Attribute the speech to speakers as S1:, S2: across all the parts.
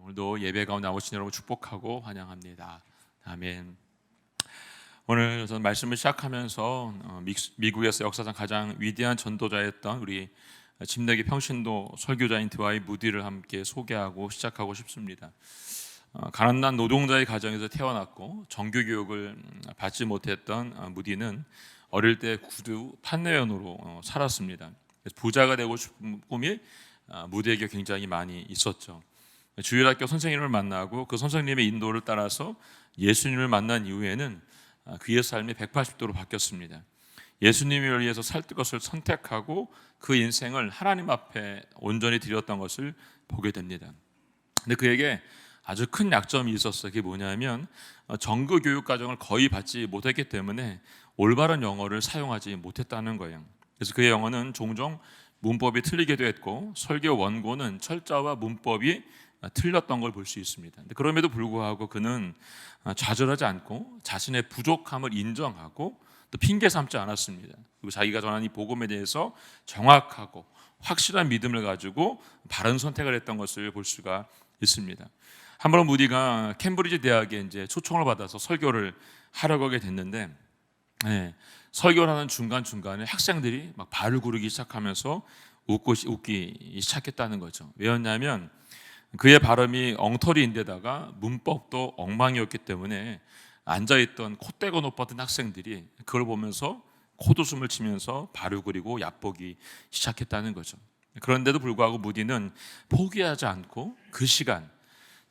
S1: 오늘도 예배 가운데 나오신 여러분 축복하고 환영합니다. 아멘. 오늘 저는 말씀을 시작하면서 미국에서 역사상 가장 위대한 전도자였던 우리 침례기 평신도 설교자인 드와이 무디를 함께 소개하고 시작하고 싶습니다. 가난한 노동자의 가정에서 태어났고 정규 교육을 받지 못했던 무디는 어릴 때 구두 판매원으로 살았습니다. 부자가 되고 싶은 꿈이 무디에게 굉장히 많이 있었죠. 주일학교 선생님을 만나고 그 선생님의 인도를 따라서 예수님을 만난 이후에는 그의 삶이 180도로 바뀌었습니다. 예수님을 위해서 살 것을 선택하고 그 인생을 하나님 앞에 온전히 드렸던 것을 보게 됩니다. 근데 그에게 아주 큰 약점이 있었어요. 그게 뭐냐면 정규 교육 과정을 거의 받지 못했기 때문에 올바른 영어를 사용하지 못했다는 거예요. 그래서 그의 영어는 종종 문법이 틀리기도 했고 설교 원고는 철자와 문법이 틀렸던 걸 볼 수 있습니다. 그럼에도 불구하고 그는 좌절하지 않고 자신의 부족함을 인정하고 또 핑계 삼지 않았습니다. 그리고 자기가 전한 이 복음에 대해서 정확하고 확실한 믿음을 가지고 바른 선택을 했던 것을 볼 수가 있습니다. 한번 무디가 캠브리지 대학에 이제 초청을 받아서 설교를 하려고 하게 됐는데, 설교를 하는 중간중간에 학생들이 막 발을 구르기 시작하면서 웃기 시작했다는 거죠. 왜였냐면 그의 발음이 엉터리인데다가 문법도 엉망이었기 때문에 앉아있던 콧대가 높았던 학생들이 그걸 보면서 콧웃음을 치면서 발을 구리고 얕보기 시작했다는 거죠. 그런데도 불구하고 무디는 포기하지 않고 그 시간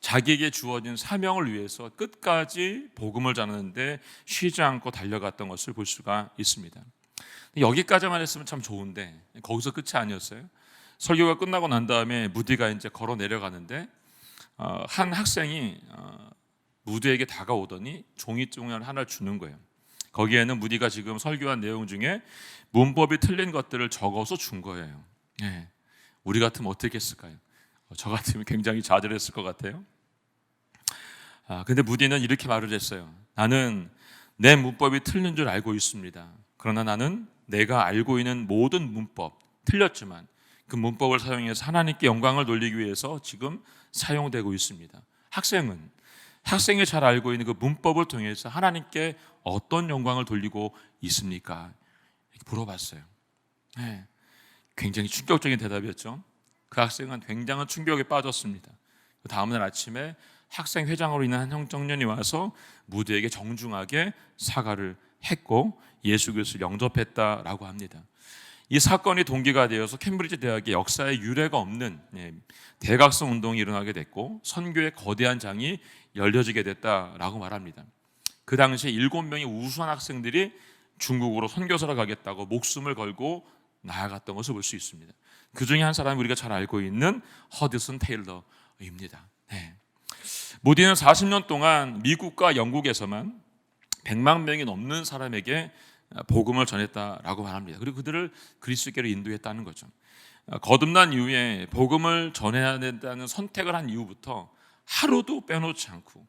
S1: 자기에게 주어진 사명을 위해서 끝까지 복음을 전하는데 쉬지 않고 달려갔던 것을 볼 수가 있습니다. 여기까지만 했으면 참 좋은데 거기서 끝이 아니었어요. 설교가 끝나고 난 다음에 무디가 이제 걸어 내려가는데 한 학생이 무디에게 다가오더니 종이종이를 하나 주는 거예요. 거기에는 무디가 지금 설교한 내용 중에 문법이 틀린 것들을 적어서 준 거예요. 우리 같으면 어떻게 했을까요? 저 같으면 굉장히 좌절했을 것 같아요. 근데 무디는 이렇게 말을 했어요. 나는 내 문법이 틀린 줄 알고 있습니다. 그러나 나는 내가 알고 있는 모든 문법 틀렸지만 그 문법을 사용해서 하나님께 영광을 돌리기 위해서 지금 사용되고 있습니다. 학생이 잘 알고 있는 그 문법을 통해서 하나님께 어떤 영광을 돌리고 있습니까? 이렇게 물어봤어요. 굉장히 충격적인 대답이었죠. 그 학생은 굉장한 충격에 빠졌습니다. 그 다음날 아침에 학생회장으로 있는 한 청년이 와서 무디에게 정중하게 사과를 했고 예수 그리스도를 영접했다라고 합니다. 이 사건이 동기가 되어서 캠브리지 대학의 역사에 유례가 없는 대각성 운동이 일어나게 됐고 선교의 거대한 장이 열려지게 됐다라고 말합니다. 그 당시에 7명의 우수한 학생들이 중국으로 선교사로 가겠다고 목숨을 걸고 나아갔던 것을 볼 수 있습니다. 그 중에 한 사람이 우리가 잘 알고 있는 허드슨 테일러입니다. 무디는 40년 동안 미국과 영국에서만 100만 명이 넘는 사람에게 복음을 전했다라고 말합니다. 그리고 그들을 그리스도께로 인도했다는 거죠. 거듭난 이후에 복음을 전해야 된다는 선택을 한 이후부터 하루도 빼놓지 않고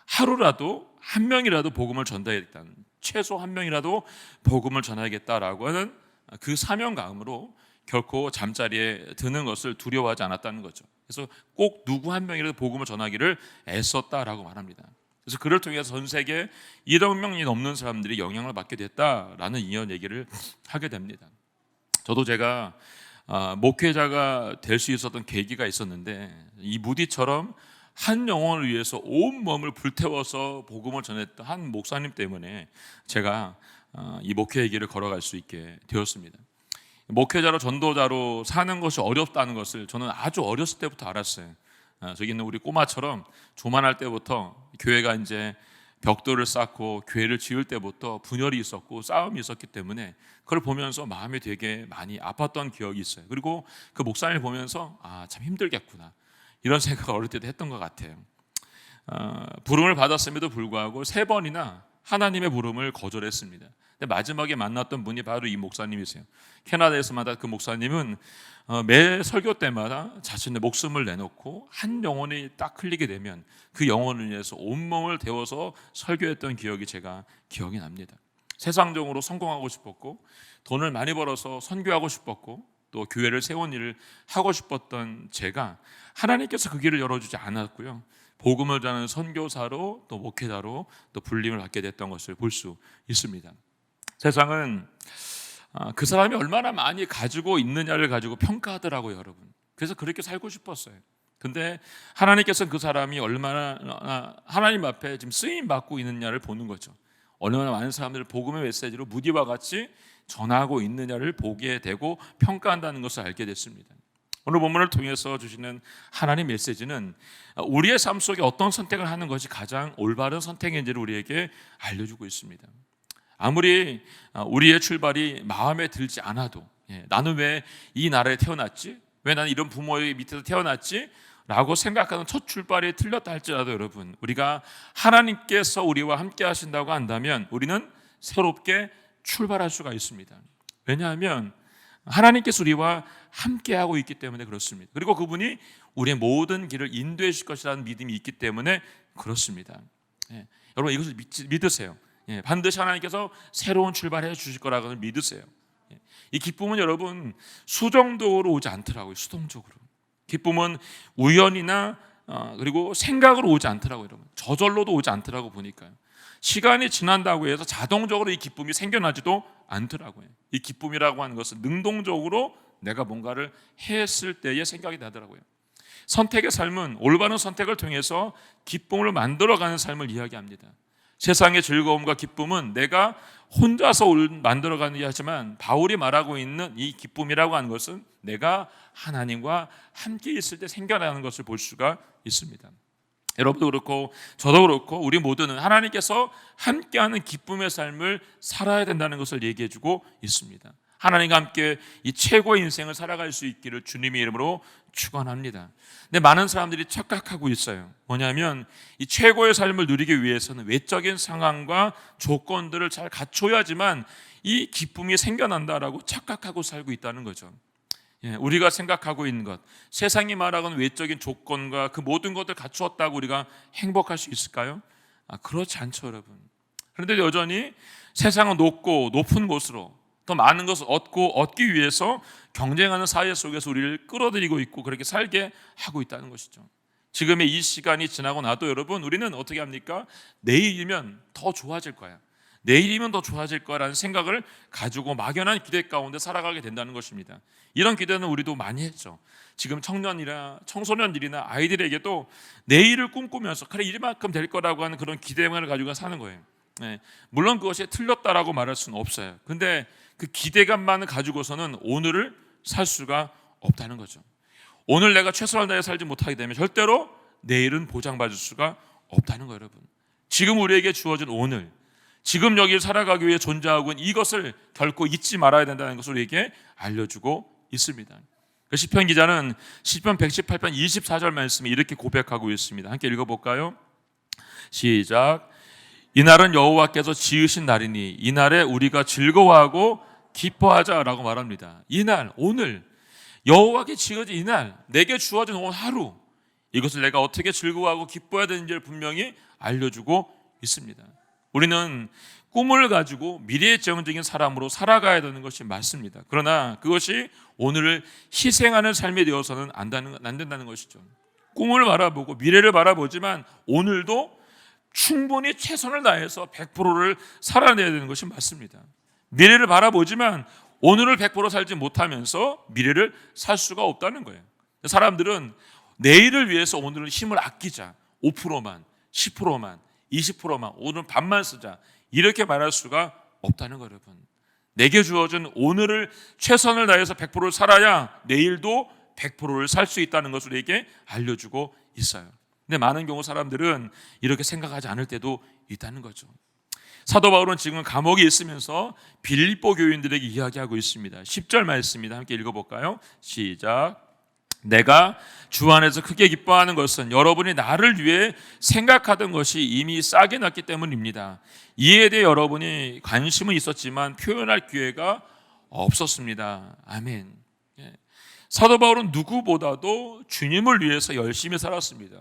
S1: 하루라도 한 명이라도 복음을 전달하겠다는, 최소 한 명이라도 복음을 전하겠다라고 하는 그 사명감으로 결코 잠자리에 드는 것을 두려워하지 않았다는 거죠. 그래서 꼭 누구 한 명이라도 복음을 전하기를 애썼다라고 말합니다. 그래서 그를 통해서 전 세계 1억 명이 넘는 사람들이 영향을 받게 됐다라는 이런 얘기를 하게 됩니다. 저도 제가 목회자가 될 수 있었던 계기가 있었는데 이 무디처럼 한 영혼을 위해서 온 몸을 불태워서 복음을 전했던 한 목사님 때문에 제가 이 목회의 길을 걸어갈 수 있게 되었습니다. 목회자로 전도자로 사는 것이 어렵다는 것을 저는 아주 어렸을 때부터 알았어요. 저기 있는 우리 꼬마처럼 조만할 때부터 교회가 이제 벽돌을 쌓고 교회를 지을 때부터 분열이 있었고 싸움이 있었기 때문에 그걸 보면서 마음이 되게 많이 아팠던 기억이 있어요. 그리고 그 목사님을 보면서 참 힘들겠구나 이런 생각을 어릴 때도 했던 것 같아요. 부름을 받았음에도 불구하고 3번이나 하나님의 부름을 거절했습니다. 근데 마지막에 만났던 분이 바로 이 목사님이세요. 캐나다에서 만난 그 목사님은 매 설교 때마다 자신의 목숨을 내놓고 한 영혼이 딱 흘리게 되면 그 영혼을 위해서 온몸을 데워서 설교했던 제가 기억이 납니다. 세상적으로 성공하고 싶었고 돈을 많이 벌어서 선교하고 싶었고 또 교회를 세운 일을 하고 싶었던 제가 하나님께서 그 길을 열어주지 않았고요. 복음을 전하는 선교사로 또 목회자로 또 불림을 받게 됐던 것을 볼 수 있습니다. 세상은 그 사람이 얼마나 많이 가지고 있느냐를 가지고 평가하더라고요, 여러분. 그래서 그렇게 살고 싶었어요. 근데 하나님께서는 그 사람이 얼마나 하나님 앞에 지금 쓰임 받고 있느냐를 보는 거죠. 얼마나 많은 사람들을 복음의 메시지로 무디와 같이 전하고 있느냐를 보게 되고 평가한다는 것을 알게 됐습니다. 오늘 본문을 통해서 주시는 하나님 메시지는 우리의 삶 속에 어떤 선택을 하는 것이 가장 올바른 선택인지를 우리에게 알려주고 있습니다. 아무리 우리의 출발이 마음에 들지 않아도 나는 왜 이 나라에 태어났지? 왜 나는 이런 부모의 밑에서 태어났지? 라고 생각하는 첫 출발이 틀렸다 할지라도 여러분, 우리가 하나님께서 우리와 함께 하신다고 한다면 우리는 새롭게 출발할 수가 있습니다. 왜냐하면 하나님께서 우리와 함께하고 있기 때문에 그렇습니다. 그리고 그분이 우리의 모든 길을 인도해 주실 것이라는 믿음이 있기 때문에 그렇습니다. 여러분 이것을 믿으세요. 반드시 하나님께서 새로운 출발해 주실 거라고 믿으세요. 이 기쁨은 여러분 수정적으로 오지 않더라고요. 수동적으로. 기쁨은 우연이나 그리고 생각으로 오지 않더라고요. 여러분 저절로도 오지 않더라고 보니까요. 시간이 지난다고 해서 자동적으로 이 기쁨이 생겨나지도 않더라고요. 이 기쁨이라고 하는 것은 능동적으로 내가 뭔가를 했을 때의 생각이 나더라고요. 선택의 삶은 올바른 선택을 통해서 기쁨을 만들어가는 삶을 이야기합니다. 세상의 즐거움과 기쁨은 내가 혼자서 만들어가는 게 하지만 바울이 말하고 있는 이 기쁨이라고 하는 것은 내가 하나님과 함께 있을 때 생겨나는 것을 볼 수가 있습니다. 여러분도 그렇고 저도 그렇고 우리 모두는 하나님께서 함께하는 기쁨의 삶을 살아야 된다는 것을 얘기해주고 있습니다. 하나님과 함께 이 최고의 인생을 살아갈 수 있기를 주님의 이름으로 축원합니다. 근데 많은 사람들이 착각하고 있어요. 뭐냐면 이 최고의 삶을 누리기 위해서는 외적인 상황과 조건들을 잘 갖춰야지만 이 기쁨이 생겨난다라고 착각하고 살고 있다는 거죠. 우리가 생각하고 있는 것, 세상이 말하는 외적인 조건과 그 모든 것을 갖추었다고 우리가 행복할 수 있을까요? 그렇지 않죠, 여러분. 그런데 여전히 세상은 높은 곳으로 더 많은 것을 얻기 위해서 경쟁하는 사회 속에서 우리를 끌어들이고 있고 그렇게 살게 하고 있다는 것이죠. 지금의 이 시간이 지나고 나도 여러분 우리는 어떻게 합니까? 내일이면 더 좋아질 거야. 내일이면 더 좋아질 거라는 생각을 가지고 막연한 기대 가운데 살아가게 된다는 것입니다. 이런 기대는 우리도 많이 했죠. 지금 청소년들이나 아이들에게도 내일을 꿈꾸면서 그래 이만큼 될 거라고 하는 그런 기대만을 가지고 사는 거예요. 물론 그것이 틀렸다라고 말할 수는 없어요. 근데 그 기대감만을 가지고서는 오늘을 살 수가 없다는 거죠. 오늘 내가 최선을 다해 살지 못하게 되면 절대로 내일은 보장받을 수가 없다는 거예요, 여러분. 지금 우리에게 주어진 오늘, 지금 여기를 살아가기 위해 존재하고 있는 이것을 결코 잊지 말아야 된다는 것을 우리에게 알려주고 있습니다. 시편 기자는 시편 118편 24절 말씀에 이렇게 고백하고 있습니다. 함께 읽어볼까요? 시작. 이날은 여호와께서 지으신 날이니 이날에 우리가 즐거워하고 기뻐하자라고 말합니다. 이날, 오늘 여호와께 지어진 이날, 내게 주어진 오늘 하루, 이것을 내가 어떻게 즐거워하고 기뻐해야 되는지를 분명히 알려주고 있습니다. 우리는 꿈을 가지고 미래지향적인 사람으로 살아가야 되는 것이 맞습니다. 그러나 그것이 오늘을 희생하는 삶이 되어서는 안 된다는 것이죠. 꿈을 바라보고 미래를 바라보지만 오늘도 충분히 최선을 다해서 100%를 살아내야 되는 것이 맞습니다. 미래를 바라보지만 오늘을 100% 살지 못하면서 미래를 살 수가 없다는 거예요. 사람들은 내일을 위해서 오늘은 힘을 아끼자. 5%만, 10%만, 20%만, 오늘 반만 쓰자. 이렇게 말할 수가 없다는 거예요, 여러분. 내게 주어진 오늘을 최선을 다해서 100%를 살아야 내일도 100%를 살 수 있다는 것을 우리에게 알려주고 있어요. 근데 많은 경우 사람들은 이렇게 생각하지 않을 때도 있다는 거죠. 사도 바울은 지금 감옥에 있으면서 빌립보 교인들에게 이야기하고 있습니다. 10절 말씀입니다. 함께 읽어볼까요? 시작. 내가 주 안에서 크게 기뻐하는 것은 여러분이 나를 위해 생각하던 것이 이미 싹이 났기 때문입니다. 이에 대해 여러분이 관심은 있었지만 표현할 기회가 없었습니다. 아멘. 사도 바울은 누구보다도 주님을 위해서 열심히 살았습니다.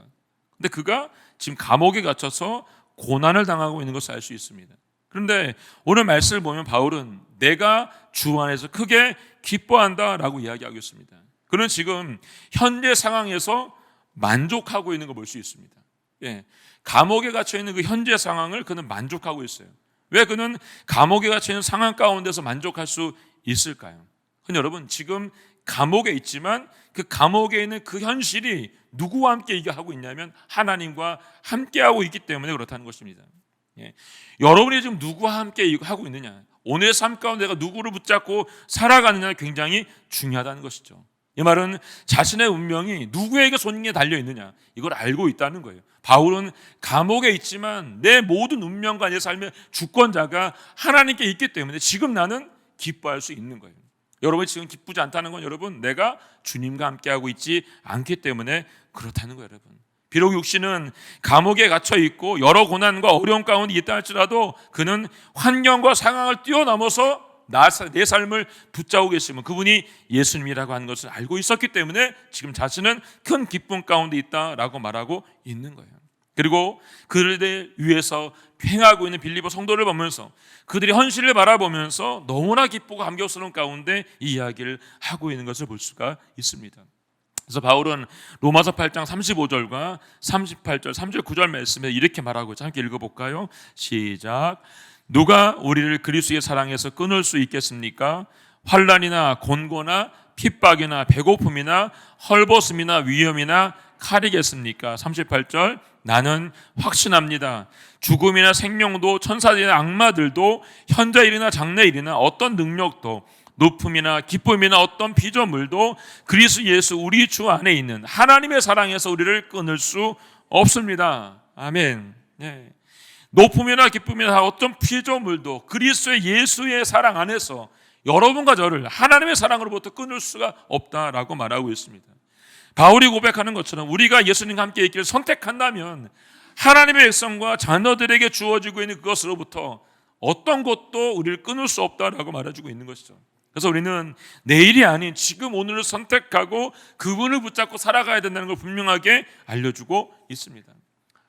S1: 근데 그가 지금 감옥에 갇혀서 고난을 당하고 있는 것을 알 수 있습니다. 그런데 오늘 말씀을 보면 바울은 내가 주 안에서 크게 기뻐한다라고 이야기하고 있습니다. 그는 지금 현재 상황에서 만족하고 있는 걸 볼 수 있습니다. 예, 감옥에 갇혀 있는 그 현재 상황을 그는 만족하고 있어요. 왜 그는 감옥에 갇혀 있는 상황 가운데서 만족할 수 있을까요? 근데 여러분, 지금 감옥에 있지만 그 감옥에 있는 그 현실이 누구와 함께 이게 하고 있냐면 하나님과 함께 하고 있기 때문에 그렇다는 것입니다. 예. 여러분이 지금 누구와 함께 하고 있느냐, 오늘의 삶 가운데 내가 누구를 붙잡고 살아가느냐 굉장히 중요하다는 것이죠. 이 말은 자신의 운명이 누구에게 손에 달려 있느냐, 이걸 알고 있다는 거예요. 바울은 감옥에 있지만 내 모든 운명과 내 삶의 주권자가 하나님께 있기 때문에 지금 나는 기뻐할 수 있는 거예요. 여러분이 지금 기쁘지 않다는 건 여러분, 내가 주님과 함께하고 있지 않기 때문에 그렇다는 거예요. 여러분, 비록 육신은 감옥에 갇혀 있고 여러 고난과 어려움 가운데 있다 할지라도 그는 환경과 상황을 뛰어넘어서 내 삶을 붙잡고 계시면 그분이 예수님이라고 하는 것을 알고 있었기 때문에 지금 자신은 큰 기쁨 가운데 있다라고 말하고 있는 거예요. 그리고 그들 위해서 행하고 있는 빌리버 성도를 보면서 그들의 현실을 바라보면서 너무나 기쁘고 감격스러운 가운데 이 이야기를 하고 있는 것을 볼 수가 있습니다. 그래서 바울은 로마서 8장 35절과 38절, 3절, 9절 말씀에 이렇게 말하고 있죠. 함께 읽어볼까요? 시작. 누가 우리를 그리스도의 사랑에서 끊을 수 있겠습니까? 환난이나 곤고나 핍박이나 배고픔이나 헐벗음이나 위험이나 칼이겠습니까? 38절. 나는 확신합니다. 죽음이나 생명도 천사들이나 악마들도 현재 일이나 장래 일이나 어떤 능력도 높음이나 기쁨이나 어떤 피조물도 그리스도 예수 우리 주 안에 있는 하나님의 사랑에서 우리를 끊을 수 없습니다. 아멘. 네. 높음이나 기쁨이나 어떤 피조물도 그리스도의 예수의 사랑 안에서 여러분과 저를 하나님의 사랑으로부터 끊을 수가 없다라고 말하고 있습니다. 바울이 고백하는 것처럼 우리가 예수님과 함께 있기를 선택한다면 하나님의 백성과 자녀들에게 주어지고 있는 그것으로부터 어떤 것도 우리를 끊을 수 없다라고 말해주고 있는 것이죠. 그래서 우리는 내일이 아닌 지금 오늘을 선택하고 그분을 붙잡고 살아가야 된다는 걸 분명하게 알려주고 있습니다.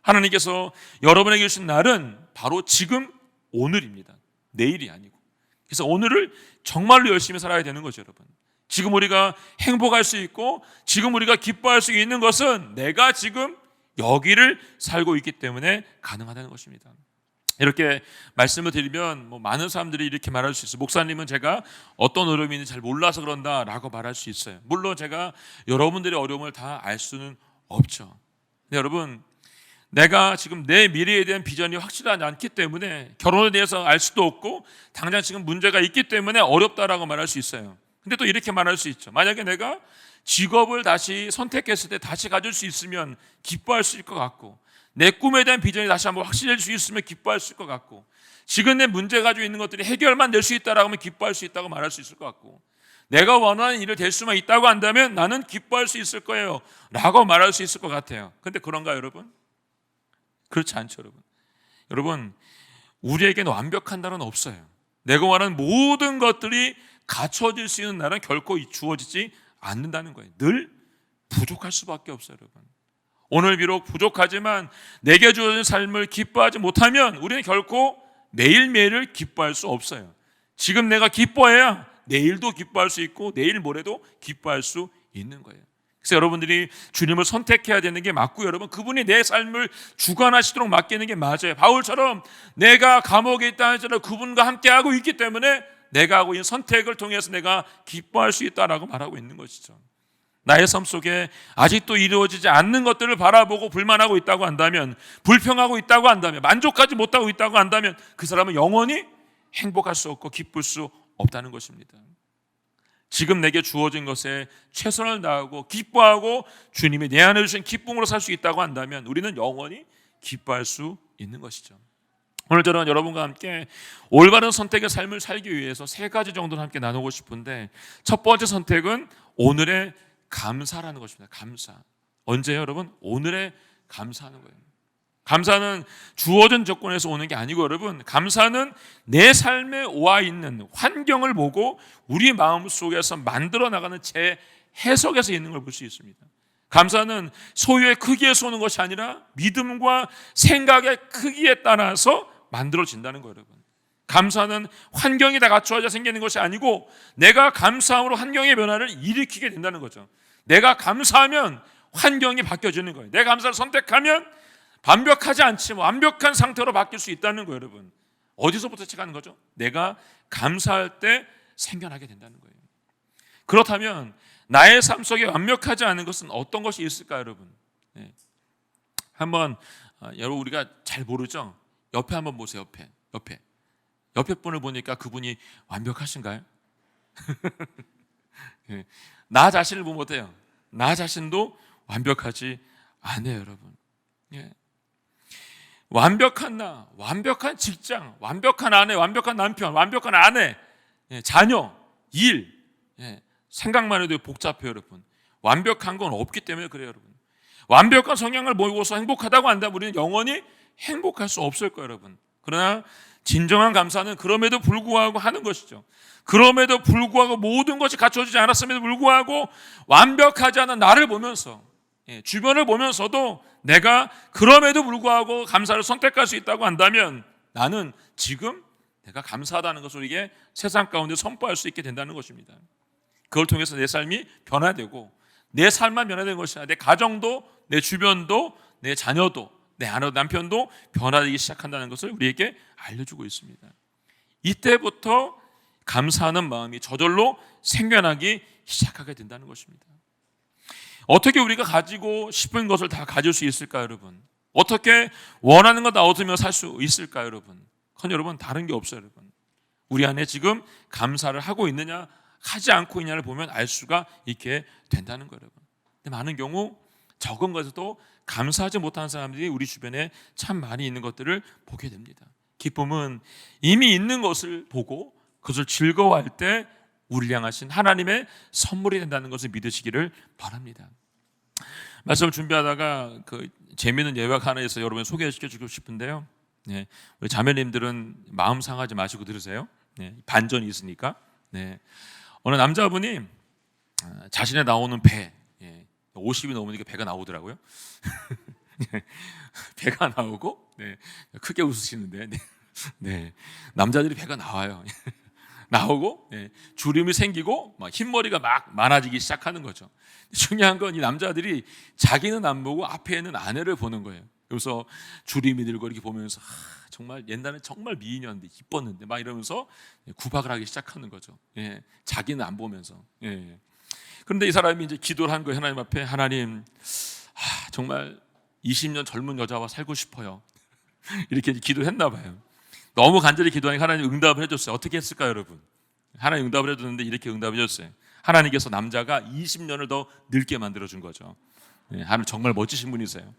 S1: 하나님께서 여러분에게 주신 날은 바로 지금 오늘입니다. 내일이 아니고. 그래서 오늘을 정말로 열심히 살아야 되는 거죠, 여러분. 지금 우리가 행복할 수 있고 지금 우리가 기뻐할 수 있는 것은 내가 지금 여기를 살고 있기 때문에 가능하다는 것입니다. 이렇게 말씀을 드리면 많은 사람들이 이렇게 말할 수 있어요. 목사님은 제가 어떤 어려움이 있는지 잘 몰라서 그런다라고 말할 수 있어요. 물론 제가 여러분들의 어려움을 다 알 수는 없죠. 근데 여러분, 내가 지금 내 미래에 대한 비전이 확실하지 않기 때문에 결혼에 대해서 알 수도 없고 당장 지금 문제가 있기 때문에 어렵다라고 말할 수 있어요. 근데 또 이렇게 말할 수 있죠. 만약에 내가 직업을 다시 선택했을 때 다시 가질 수 있으면 기뻐할 수 있을 것 같고, 내 꿈에 대한 비전이 다시 한번 확실해질 수 있으면 기뻐할 수 있을 것 같고, 지금 내 문제 가지고 있는 것들이 해결만 될 수 있다라고 하면 기뻐할 수 있다고 말할 수 있을 것 같고, 내가 원하는 일을 될 수만 있다고 한다면 나는 기뻐할 수 있을 거예요 라고 말할 수 있을 것 같아요. 근데 그런가요, 여러분? 그렇지 않죠, 여러분. 여러분, 우리에게는 완벽한 날은 없어요. 내가 원하는 모든 것들이 갖춰질 수 있는 날은 결코 주어지지 않는다는 거예요. 늘 부족할 수밖에 없어요, 여러분. 오늘 비록 부족하지만 내게 주어진 삶을 기뻐하지 못하면 우리는 결코 매일매일을 기뻐할 수 없어요. 지금 내가 기뻐해야 내일도 기뻐할 수 있고 내일 모레도 기뻐할 수 있는 거예요. 그래서 여러분들이 주님을 선택해야 되는 게 맞고, 여러분 그분이 내 삶을 주관하시도록 맡기는 게 맞아요. 바울처럼 내가 감옥에 있다 할지라도 그분과 함께하고 있기 때문에 내가 하고 있는 선택을 통해서 내가 기뻐할 수 있다라고 말하고 있는 것이죠. 나의 삶 속에 아직도 이루어지지 않는 것들을 바라보고 불만하고 있다고 한다면, 불평하고 있다고 한다면, 만족하지 못하고 있다고 한다면 그 사람은 영원히 행복할 수 없고 기쁠 수 없다는 것입니다. 지금 내게 주어진 것에 최선을 다하고 기뻐하고 주님이 내 안에 주신 기쁨으로 살 수 있다고 한다면 우리는 영원히 기뻐할 수 있는 것이죠. 오늘 저는 여러분과 함께 올바른 선택의 삶을 살기 위해서 세 가지 정도를 함께 나누고 싶은데, 첫 번째 선택은 오늘의 감사라는 것입니다. 감사. 언제요, 여러분? 오늘의 감사하는 거예요. 감사는 주어진 조건에서 오는 게 아니고, 여러분 감사는 내 삶에 와 있는 환경을 보고 우리 마음속에서 만들어 나가는 제 해석에서 있는 걸 볼 수 있습니다. 감사는 소유의 크기에서 오는 것이 아니라 믿음과 생각의 크기에 따라서 만들어진다는 거예요, 여러분. 감사는 환경이 다 갖추어져 생기는 것이 아니고 내가 감사함으로 환경의 변화를 일으키게 된다는 거죠. 내가 감사하면 환경이 바뀌어지는 거예요. 내 감사를 선택하면 완벽하지 않지만 완벽한 상태로 바뀔 수 있다는 거예요. 여러분, 어디서부터 시작하는 거죠? 내가 감사할 때 생겨나게 된다는 거예요. 그렇다면 나의 삶 속에 완벽하지 않은 것은 어떤 것이 있을까요, 여러분? 네. 한번 여러분, 우리가 잘 모르죠? 옆에 한번 보세요. 옆에 분을 보니까 그분이 완벽하신가요? 네. 나 자신을 보면 어때요? 나 자신도 완벽하지 않아요, 여러분. 예. 완벽한 나, 완벽한 직장, 완벽한 아내, 완벽한 남편, 완벽한 아내, 예, 자녀, 일, 예, 생각만 해도 복잡해요, 여러분. 완벽한 건 없기 때문에 그래요, 여러분. 완벽한 성향을 모이고서 행복하다고 한다면 우리는 영원히 행복할 수 없을 거예요, 여러분. 그러나 진정한 감사는 그럼에도 불구하고 하는 것이죠. 그럼에도 불구하고 모든 것이 갖춰지지 않았음에도 불구하고 완벽하지 않은 나를 보면서, 예, 주변을 보면서도 내가 그럼에도 불구하고 감사를 선택할 수 있다고 한다면 나는 지금 내가 감사하다는 것을 우리에게 세상 가운데 선포할 수 있게 된다는 것입니다. 그걸 통해서 내 삶이 변화되고, 내 삶만 변화되는 것이 아니라 내 가정도, 내 주변도, 내 자녀도, 내 아내, 남편도 변화되기 시작한다는 것을 우리에게 알려주고 있습니다. 이때부터 감사하는 마음이 저절로 생겨나기 시작하게 된다는 것입니다. 어떻게 우리가 가지고 싶은 것을 다 가질 수 있을까요, 여러분? 어떻게 원하는 것 다 얻으며 살 수 있을까요, 여러분? 그건 여러분 다른 게 없어요, 여러분. 우리 안에 지금 감사를 하고 있느냐 하지 않고 있냐를 보면 알 수가 있게 된다는 거예요, 여러분. 근데 많은 경우 적은 것에도 감사하지 못하는 사람들이 우리 주변에 참 많이 있는 것들을 보게 됩니다. 기쁨은 이미 있는 것을 보고 그것을 즐거워할 때 우리를 향하신 하나님의 선물이 된다는 것을 믿으시기를 바랍니다. 말씀을 준비하다가 그 재미있는 예화가 하나 있어서 여러분 소개시켜주고 싶은데요. 네, 우리 자매님들은 마음 상하지 마시고 들으세요. 네, 반전이 있으니까. 네, 어느 남자분이 자신의 나오는 배, 50이 넘으니까 배가 나오더라고요. 배가 나오고, 네, 크게 웃으시는데, 네, 네, 남자들이 배가 나와요. 나오고, 네, 주름이 생기고 막 흰머리가 막 많아지기 시작하는 거죠. 중요한 건 이 남자들이 자기는 안 보고 앞에 있는 아내를 보는 거예요. 그래서 주름이 들고 이렇게 보면서 정말 옛날에 정말 미인이었는데 이뻤는데 막 이러면서 구박을 하기 시작하는 거죠. 예, 자기는 안 보면서. 예. 그런데 이 사람이 이제 기도를 한 거예요. 하나님 앞에. 하나님, 정말 20년 젊은 여자와 살고 싶어요. 이렇게 기도를 했나 봐요. 너무 간절히 기도하니까 하나님 응답을 해줬어요. 어떻게 했을까요, 여러분? 하나님 응답을 해줬는데 이렇게 응답을 해줬어요. 하나님께서 남자가 20년을 더 늙게 만들어준 거죠. 네, 하나님 정말 멋지신 분이세요.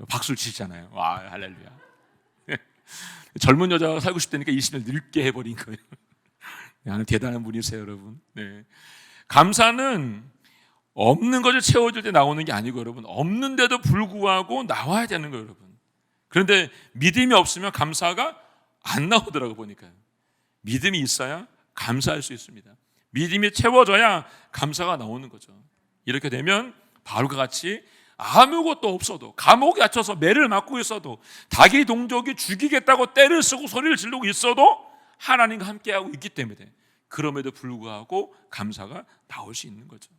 S1: 박수를 치시잖아요. 와, 할렐루야. 젊은 여자가 살고 싶다니까 20년 늙게 해버린 거예요. 하나님 대단한 분이세요, 여러분. 네. 감사는 없는 것을 채워줄 때 나오는 게 아니고 여러분, 없는데도 불구하고 나와야 되는 거예요, 여러분. 그런데 믿음이 없으면 감사가 안 나오더라고 보니까요. 믿음이 있어야 감사할 수 있습니다. 믿음이 채워져야 감사가 나오는 거죠. 이렇게 되면 바울과 같이 아무것도 없어도, 감옥에 갇혀서 매를 맞고 있어도, 닭이 동족이 죽이겠다고 떼를 쓰고 소리를 지르고 있어도 하나님과 함께하고 있기 때문에 그럼에도 불구하고 감사가 나올 수 있는 거죠.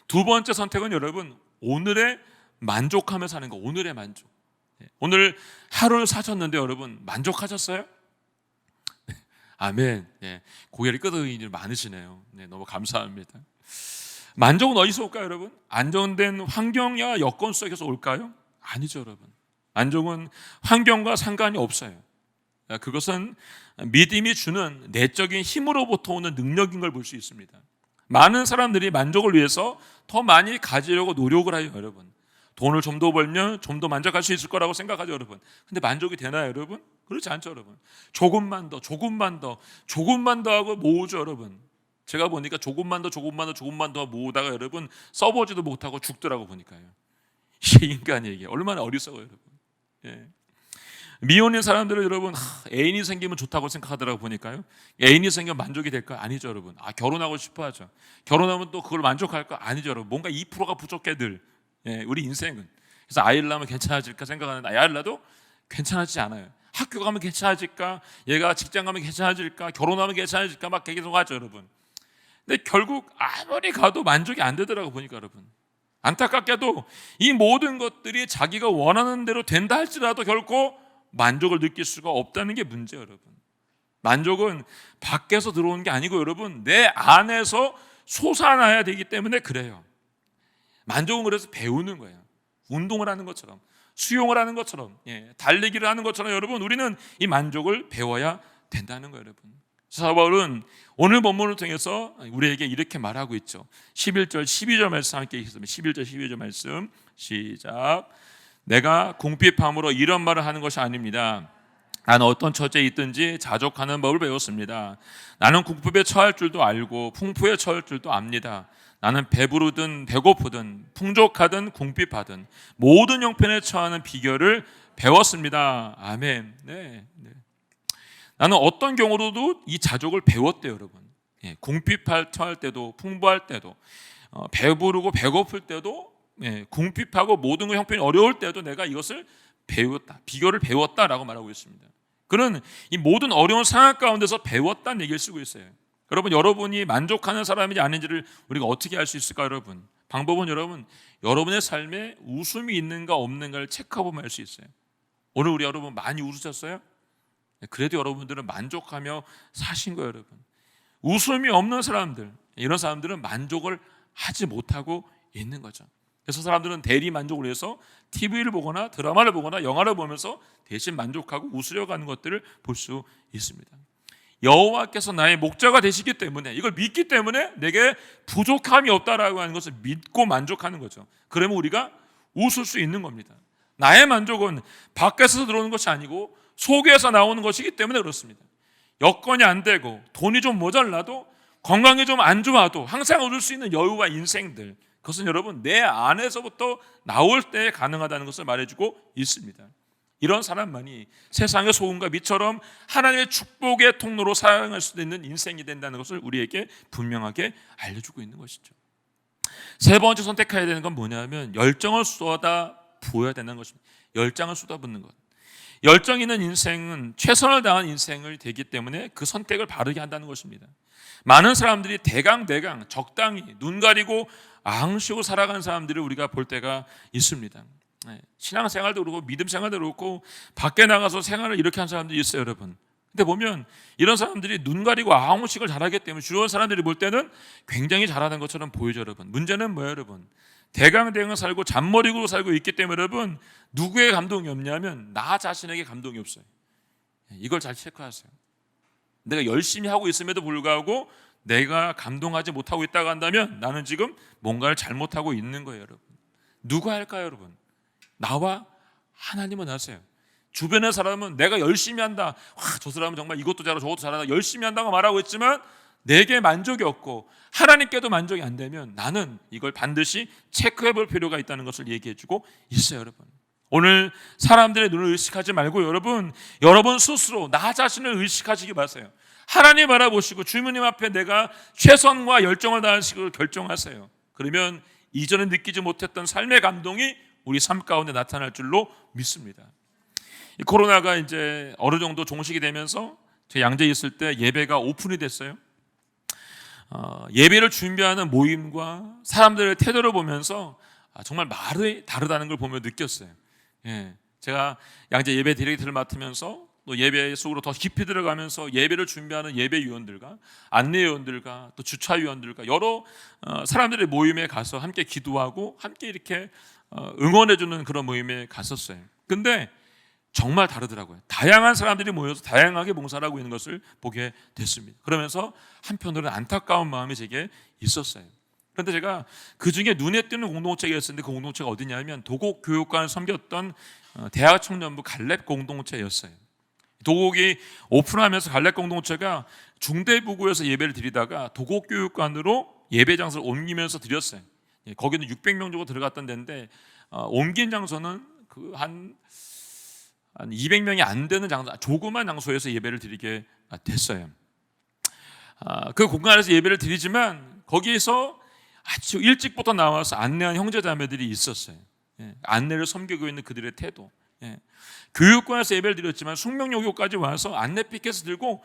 S1: 두 번째 선택은 여러분, 오늘에 만족하며 사는 거. 오늘의 만족. 오늘 하루를 사셨는데 여러분 만족하셨어요? 아멘. 네, 고개를 끄덕이는 일 많으시네요. 네, 너무 감사합니다. 만족은 어디서 올까요, 여러분? 안정된 환경이나 여건 속에서 올까요? 아니죠, 여러분. 만족은 환경과 상관이 없어요. 그것은 믿음이 주는 내적인 힘으로부터 오는 능력인 걸 볼 수 있습니다. 많은 사람들이 만족을 위해서 더 많이 가지려고 노력을 해요, 여러분. 돈을 좀 더 벌면 좀 더 만족할 수 있을 거라고 생각하죠, 여러분. 근데 만족이 되나요, 여러분? 그렇지 않죠, 여러분. 조금만 더 하고 모으죠, 여러분. 제가 보니까 조금만 더 모으다가 여러분 써보지도 못하고 죽더라고 보니까요. 이게 인간에게 얼마나 어리석어요, 여러분. 예. 미혼인 사람들은 여러분 애인이 생기면 좋다고 생각하더라고 보니까요. 애인이 생기면 만족이 될까? 아니죠, 여러분. 결혼하고 싶어 하죠. 결혼하면 또 그걸 만족할까? 아니죠, 여러분. 뭔가 2%가 부족해 늘. 예, 우리 인생은. 그래서 아이를 낳으면 괜찮아질까 생각하는데 아이를 낳아도 괜찮아지지 않아요. 학교 가면 괜찮아질까? 얘가 직장 가면 괜찮아질까? 결혼하면 괜찮아질까? 막 계속 하죠, 여러분. 근데 결국 아무리 가도 만족이 안 되더라고 보니까 여러분. 안타깝게도 이 모든 것들이 자기가 원하는 대로 된다 할지라도 결코 만족을 느낄 수가 없다는 게 문제예요, 여러분. 만족은 밖에서 들어오는 게 아니고 여러분, 내 안에서 솟아나야 되기 때문에 그래요. 만족은 그래서 배우는 거예요. 운동을 하는 것처럼, 수영을 하는 것처럼, 달리기를 하는 것처럼 여러분, 우리는 이 만족을 배워야 된다는 거예요, 여러분. 사도 바울은 오늘 본문을 통해서 우리에게 이렇게 말하고 있죠. 11절 12절 말씀 함께 읽겠습니다. 11절 12절 말씀 시작. 내가 궁핍함으로 이런 말을 하는 것이 아닙니다. 나는 어떤 처지에 있든지 자족하는 법을 배웠습니다. 나는 궁핍에 처할 줄도 알고 풍부에 처할 줄도 압니다. 나는 배부르든 배고프든 풍족하든 궁핍하든 모든 형편에 처하는 비결을 배웠습니다. 아멘. 네. 나는 어떤 경우로도 이 자족을 배웠대요, 여러분. 궁핍할 처할 때도 풍부할 때도 배부르고 배고플 때도 궁핍하고 모든 형편이 어려울 때도 내가 이것을 배웠다. 비결을 배웠다라고 말하고 있습니다. 그는 이 모든 어려운 상황 가운데서 배웠다는 얘기를 쓰고 있어요. 여러분이 만족하는 사람인지 아닌지를 우리가 어떻게 알 수 있을까요, 여러분? 방법은 여러분의 삶에 웃음이 있는가 없는가를 체크해보면 알 수 있어요. 오늘 우리 여러분 많이 웃으셨어요? 그래도 여러분들은 만족하며 사신 거예요, 여러분. 웃음이 없는 사람들, 이런 사람들은 만족을 하지 못하고 있는 거죠. 그래서 사람들은 대리 만족을 위해서 TV를 보거나 드라마를 보거나 영화를 보면서 대신 만족하고 웃으려고 하는 것들을 볼 수 있습니다. 여호와께서 나의 목자가 되시기 때문에, 이걸 믿기 때문에 내게 부족함이 없다라고 하는 것을 믿고 만족하는 거죠. 그러면 우리가 웃을 수 있는 겁니다. 나의 만족은 밖에서 들어오는 것이 아니고 속에서 나오는 것이기 때문에 그렇습니다. 여건이 안 되고 돈이 좀 모자라도 건강이 좀 안 좋아도 항상 얻을 수 있는 여유와 인생들, 그것은 여러분 내 안에서부터 나올 때 가능하다는 것을 말해주고 있습니다. 이런 사람만이 세상의 소금과 빛처럼 하나님의 축복의 통로로 사용할 수 있는 인생이 된다는 것을 우리에게 분명하게 알려주고 있는 것이죠. 세 번째 선택해야 되는 건 뭐냐면 열정을 쏟아 부어야 된다는 것입니다. 열정을 쏟아붓는 것. 열정 있는 인생은 최선을 다한 인생을 되기 때문에 그 선택을 바르게 한다는 것입니다. 많은 사람들이 대강 적당히 눈 가리고 앙시고 살아가는 사람들을 우리가 볼 때가 있습니다. 신앙생활도 그렇고 믿음 생활도 그렇고 밖에 나가서 생활을 이렇게 한 사람들이 있어요, 여러분. 근데 보면 이런 사람들이 눈 가리고 아웅식을 잘하기 때문에 주변 사람들이 볼 때는 굉장히 잘하는 것처럼 보이죠, 여러분. 문제는 뭐예요, 여러분? 대강 살고 잔머리로 살고 있기 때문에 여러분, 누구의 감동이 없냐면 나 자신에게 감동이 없어요. 이걸 잘 체크하세요. 내가 열심히 하고 있음에도 불구하고 내가 감동하지 못하고 있다고 한다면 나는 지금 뭔가를 잘못하고 있는 거예요, 여러분. 누가 할까요, 여러분? 나와 하나님은 아세요. 주변의 사람은 내가 열심히 한다, 와, 저 사람은 정말 이것도 잘하고 저것도 잘한다, 열심히 한다고 말하고 있지만 내게 만족이 없고 하나님께도 만족이 안 되면 나는 이걸 반드시 체크해 볼 필요가 있다는 것을 얘기해 주고 있어요, 여러분. 오늘 사람들의 눈을 의식하지 말고 여러분 스스로 나 자신을 의식하시기 바라세요. 하나님 바라보시고 주님님 앞에 내가 최선과 열정을 다하시기를 결정하세요. 그러면 이전에 느끼지 못했던 삶의 감동이 우리 삶 가운데 나타날 줄로 믿습니다. 이 코로나가 이제 어느 정도 종식이 되면서 제 양재에 있을 때 예배가 오픈이 됐어요. 예배를 준비하는 모임과 사람들의 태도를 보면서 정말 말이 다르다는 걸 보며 느꼈어요. 제가 양재 예배 디렉터를 맡으면서 또 예배 속으로 더 깊이 들어가면서 예배를 준비하는 예배위원들과 안내위원들과 또 주차위원들과 여러 사람들의 모임에 가서 함께 기도하고 함께 이렇게 응원해주는 그런 모임에 갔었어요. 근데 정말 다르더라고요. 다양한 사람들이 모여서 다양하게 봉사를 하고 있는 것을 보게 됐습니다. 그러면서 한편으로는 안타까운 마음이 제게 있었어요. 그런데 제가 그중에 눈에 띄는 공동체가 있었는데 그 공동체가 어디냐면 도곡교육관을 섬겼던 대학 청년부 갈렙 공동체였어요. 도곡이 오픈하면서 갈렙 공동체가 중대부구에서 예배를 드리다가 도곡교육관으로 예배 장소를 옮기면서 드렸어요. 거기는 600명 정도 들어갔던 데인데 옮긴 장소는 한 200명이 안 되는 장소, 조그만 장소에서 예배를 드리게 됐어요. 그 공간에서 예배를 드리지만 거기에서 아주 일찍부터 나와서 안내한 형제자매들이 있었어요. 안내를 섬기고 있는 그들의 태도. 교육관에서 예배를 드렸지만 숙명여고까지 와서 안내 피켓을 들고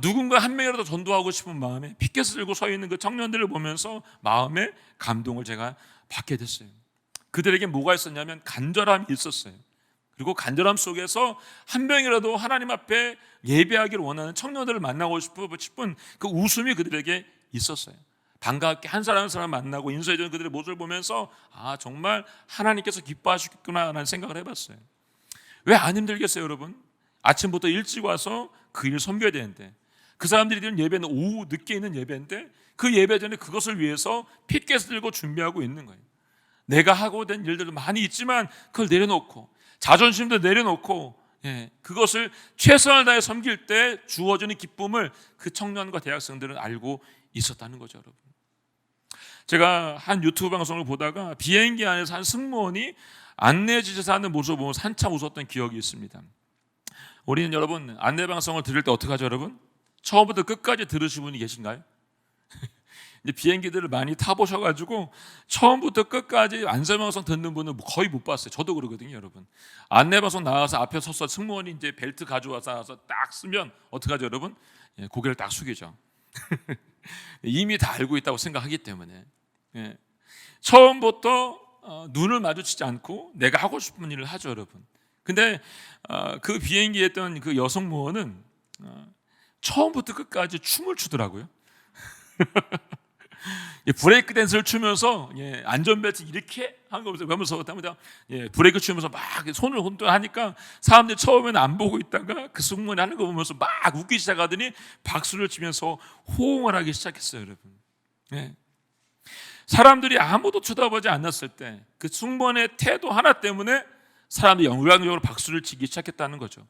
S1: 누군가 한 명이라도 전도하고 싶은 마음에 피켓을 들고 서 있는 그 청년들을 보면서 마음에 감동을 제가 받게 됐어요. 그들에게 뭐가 있었냐면 간절함이 있었어요. 그리고 간절함 속에서 한 명이라도 하나님 앞에 예배하기를 원하는 청년들을 만나고 싶은 그 웃음이 그들에게 있었어요. 반갑게 한 사람 한 사람 만나고 인사해주는 그들의 모습을 보면서 아, 정말 하나님께서 기뻐하시겠구나라는 생각을 해봤어요. 왜 안 힘들겠어요, 여러분? 아침부터 일찍 와서 그 일을 섬겨야 되는데, 그 사람들이 드리는 예배는 오후 늦게 있는 예배인데 그 예배 전에 그것을 위해서 핏갻을 들고 준비하고 있는 거예요. 내가 하고 된 일들도 많이 있지만 그걸 내려놓고 자존심도 내려놓고 그것을 최선을 다해 섬길 때 주어지는 기쁨을 그 청년과 대학생들은 알고 있었다는 거죠, 여러분. 제가 한 유튜브 방송을 보다가 비행기 안에서 한 승무원이 안내지에서 하는 모습을 보면서 한참 웃었던 기억이 있습니다. 우리는 여러분 안내 방송을 들을 때 어떻게 하죠, 여러분? 처음부터 끝까지 들으신 분이 계신가요? 이제 비행기들을 많이 타보셔가지고 처음부터 끝까지 안내방송 듣는 분은 거의 못 봤어요. 저도 그러거든요, 여러분. 안내방송 나와서 앞에 서서 승무원이 이제 벨트 가져와서 딱 쓰면 어떻게 하죠, 여러분? 고개를 딱 숙이죠. 이미 다 알고 있다고 생각하기 때문에 처음부터 눈을 마주치지 않고 내가 하고 싶은 일을 하죠, 여러분. 근데 그 비행기에 있던 그 여성무원은 처음부터 끝까지 춤을 추더라고요. 브레이크 댄스를 추면서 안전벨트 이렇게 하면서 브레이크 추면서 막 손을 혼돈하니까 사람들이 처음에는 안 보고 있다가 그 승무원이 하는 거 보면서 막 웃기 시작하더니 박수를 치면서 호응을 하기 시작했어요, 여러분. 사람들이 아무도 쳐다보지 않았을 때 그 승무원의 태도 하나 때문에 사람들이 영광적으로 박수를 치기 시작했다는 거죠.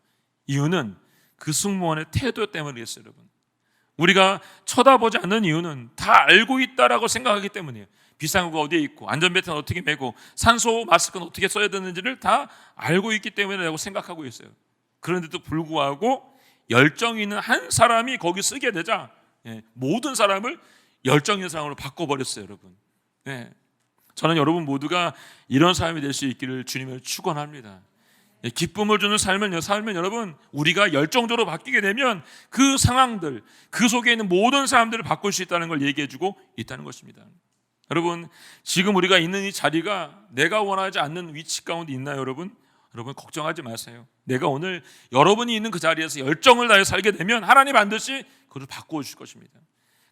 S1: 이유는 그 승무원의 태도 때문이었어요, 여러분. 우리가 쳐다보지 않는 이유는 다 알고 있다라고 생각하기 때문이에요. 비상구가 어디에 있고 안전벨트는 어떻게 매고 산소 마스크는 어떻게 써야 되는지를 다 알고 있기 때문이라고 생각하고 있어요. 그런데도 불구하고 열정이 있는 한 사람이 거기 쓰게 되자 모든 사람을 열정 있는 사람으로 바꿔버렸어요, 여러분. 저는 여러분 모두가 이런 사람이 될 수 있기를 주님을 축원합니다. 기쁨을 주는 삶을 살면 여러분 우리가 열정적으로 바뀌게 되면 그 상황들, 그 속에 있는 모든 사람들을 바꿀 수 있다는 걸 얘기해주고 있다는 것입니다. 여러분 지금 우리가 있는 이 자리가 내가 원하지 않는 위치 가운데 있나요, 여러분? 여러분 걱정하지 마세요. 내가 오늘 여러분이 있는 그 자리에서 열정을 다해 살게 되면 하나님 반드시 그걸 바꾸어 주실 것입니다.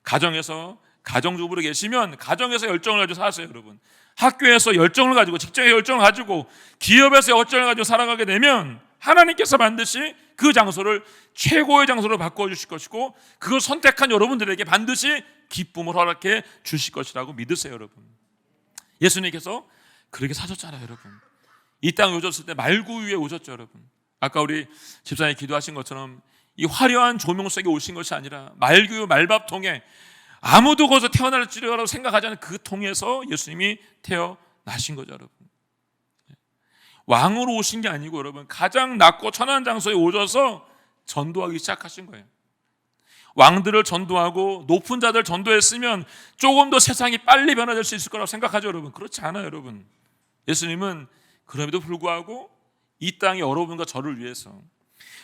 S1: 가정에서 가정주부로 계시면 가정에서 열정을 가지고 사세요, 여러분. 학교에서 열정을 가지고 직장에 열정을 가지고 기업에서 열정을 가지고 살아가게 되면 하나님께서 반드시 그 장소를 최고의 장소로 바꿔주실 것이고 그걸 선택한 여러분들에게 반드시 기쁨을 허락해 주실 것이라고 믿으세요, 여러분. 예수님께서 그렇게 사셨잖아요, 여러분. 이 땅에 오셨을 때 말구 위에 오셨죠, 여러분. 아까 우리 집사님이 기도하신 것처럼 이 화려한 조명 속에 오신 것이 아니라 말구 말밥통에 아무도 거기서 태어날지라고 생각하지 않는 그 통에서 예수님이 태어나신 거죠, 여러분. 왕으로 오신 게 아니고 여러분 가장 낮고 천한 장소에 오셔서 전도하기 시작하신 거예요. 왕들을 전도하고 높은 자들 전도했으면 조금 더 세상이 빨리 변화될 수 있을 거라고 생각하죠, 여러분. 그렇지 않아요, 여러분. 예수님은 그럼에도 불구하고 이 땅에 여러분과 저를 위해서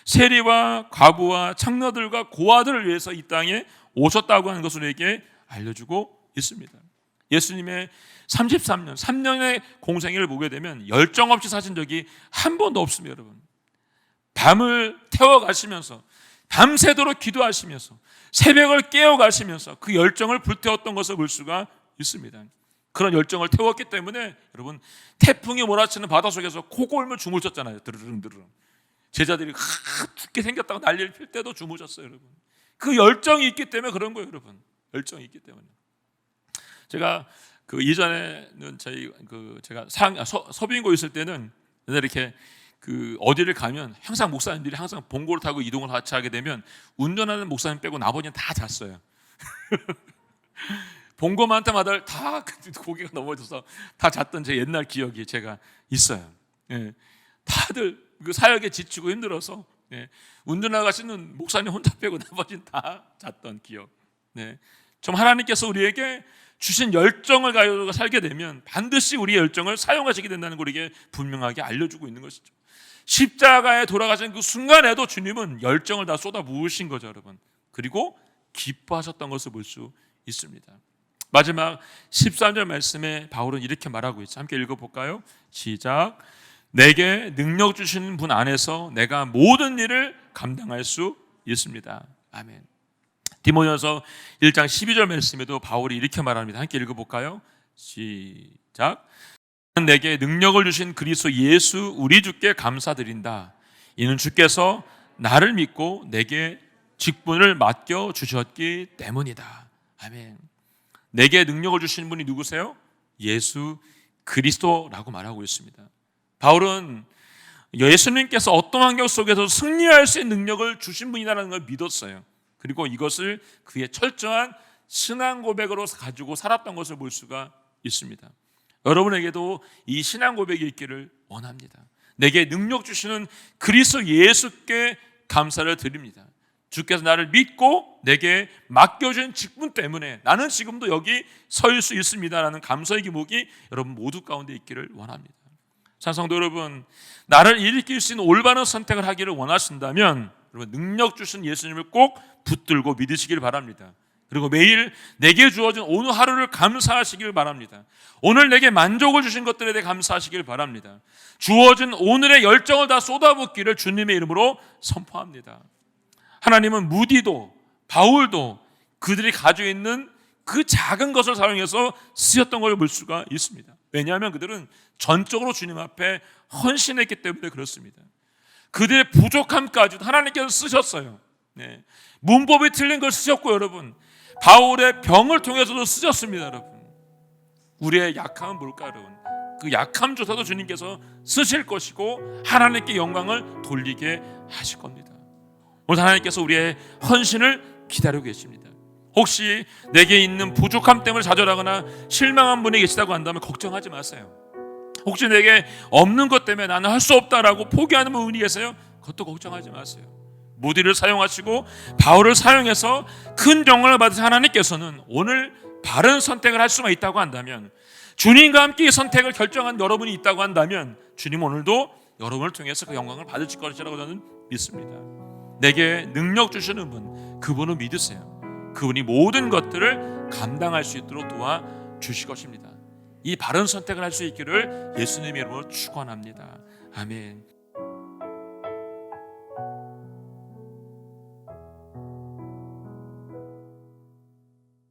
S1: 세리와 과부와 창녀들과 고아들을 위해서 이 땅에 오셨다고 하는 것을 우리에게 알려주고 있습니다. 예수님의 33년, 3년의 공생애를 보게 되면 열정 없이 사신 적이 한 번도 없습니다, 여러분. 밤을 태워가시면서 밤새도록 기도하시면서 새벽을 깨어가시면서 그 열정을 불태웠던 것을 볼 수가 있습니다. 그런 열정을 태웠기 때문에 여러분 태풍이 몰아치는 바다 속에서 코골며 주무셨잖아요. 드르릉드르릉. 제자들이 죽게 생겼다고 난리를 필 때도 주무셨어요, 여러분. 그 열정이 있기 때문에 그런 거예요, 여러분. 열정이 있기 때문에. 제가 그 이전에는 제가 서빙고 있을 때는 이렇게 그 어디를 가면 항상 목사님들이 항상 봉고를 타고 이동을 같이 하게 되면 운전하는 목사님 빼고 나머지는 다 잤어요. 봉고만 때마다 다 고개가 넘어져서 다 잤던 제 옛날 기억이 제가 있어요. 다들 그 사역에 지치고 힘들어서 운전하시는 목사님 혼자 빼고 나머지는 다 잤던 기억. 좀 하나님께서 우리에게 주신 열정을 가지고 살게 되면 반드시 우리의 열정을 사용하시게 된다는 걸 우리에게 분명하게 알려주고 있는 것이죠. 십자가에 돌아가신 그 순간에도 주님은 열정을 다 쏟아 부으신 거죠, 여러분. 그리고 기뻐하셨던 것을 볼 수 있습니다. 마지막 13절 말씀에 바울은 이렇게 말하고 있죠. 함께 읽어볼까요? 시작. 내게 능력 주시는 분 안에서 내가 모든 일을 감당할 수 있습니다. 아멘. 디모데전서 1장 12절 말씀에도 바울이 이렇게 말합니다. 함께 읽어볼까요? 시작. 내게 능력을 주신 그리스도 예수 우리 주께 감사드린다. 이는 주께서 나를 믿고 내게 직분을 맡겨 주셨기 때문이다. 아멘. 내게 능력을 주신 분이 누구세요? 예수 그리스도라고 말하고 있습니다. 바울은 예수님께서 어떤 환경 속에서 승리할 수 있는 능력을 주신 분이라는 걸 믿었어요. 그리고 이것을 그의 철저한 신앙 고백으로 가지고 살았던 것을 볼 수가 있습니다. 여러분에게도 이 신앙 고백이 있기를 원합니다. 내게 능력 주시는 그리스도 예수께 감사를 드립니다. 주께서 나를 믿고 내게 맡겨준 직분 때문에 나는 지금도 여기 설 수 있습니다라는 감사의 기목이 여러분 모두 가운데 있기를 원합니다. 찬성도 여러분, 나를 일으킬 수 있는 올바른 선택을 하기를 원하신다면 여러분 능력 주신 예수님을 꼭 붙들고 믿으시길 바랍니다. 그리고 매일 내게 주어진 오늘 하루를 감사하시길 바랍니다. 오늘 내게 만족을 주신 것들에 대해 감사하시길 바랍니다. 주어진 오늘의 열정을 다 쏟아붓기를 주님의 이름으로 선포합니다. 하나님은 무디도 바울도 그들이 가지고 있는 그 작은 것을 사용해서 쓰였던 걸 볼 수가 있습니다. 왜냐하면 그들은 전적으로 주님 앞에 헌신했기 때문에 그렇습니다. 그들의 부족함까지도 하나님께서 쓰셨어요. 네. 문법이 틀린 걸 쓰셨고 여러분 바울의 병을 통해서도 쓰셨습니다. 여러분 우리의 약함은 뭘까 여러분? 그 약함조차도 주님께서 쓰실 것이고 하나님께 영광을 돌리게 하실 겁니다. 오늘 하나님께서 우리의 헌신을 기다리고 계십니다. 혹시 내게 있는 부족함 때문에 좌절하거나 실망한 분이 계시다고 한다면 걱정하지 마세요. 혹시 내게 없는 것 때문에 나는 할 수 없다라고 포기하는 분이 계세요? 그것도 걱정하지 마세요. 무디를 사용하시고 바울을 사용해서 큰 영광을 받으신 하나님께서는 오늘 바른 선택을 할 수만 있다고 한다면 주님과 함께 선택을 결정한 여러분이 있다고 한다면 주님 오늘도 여러분을 통해서 그 영광을 받으실 것이라고 저는 믿습니다. 내게 능력 주시는 분 그분을 믿으세요. 그분이 모든 것들을 감당할 수 있도록 도와주실 것입니다. 이 바른 선택을 할 수 있기를 예수님의 이름으로 축원합니다. 아멘.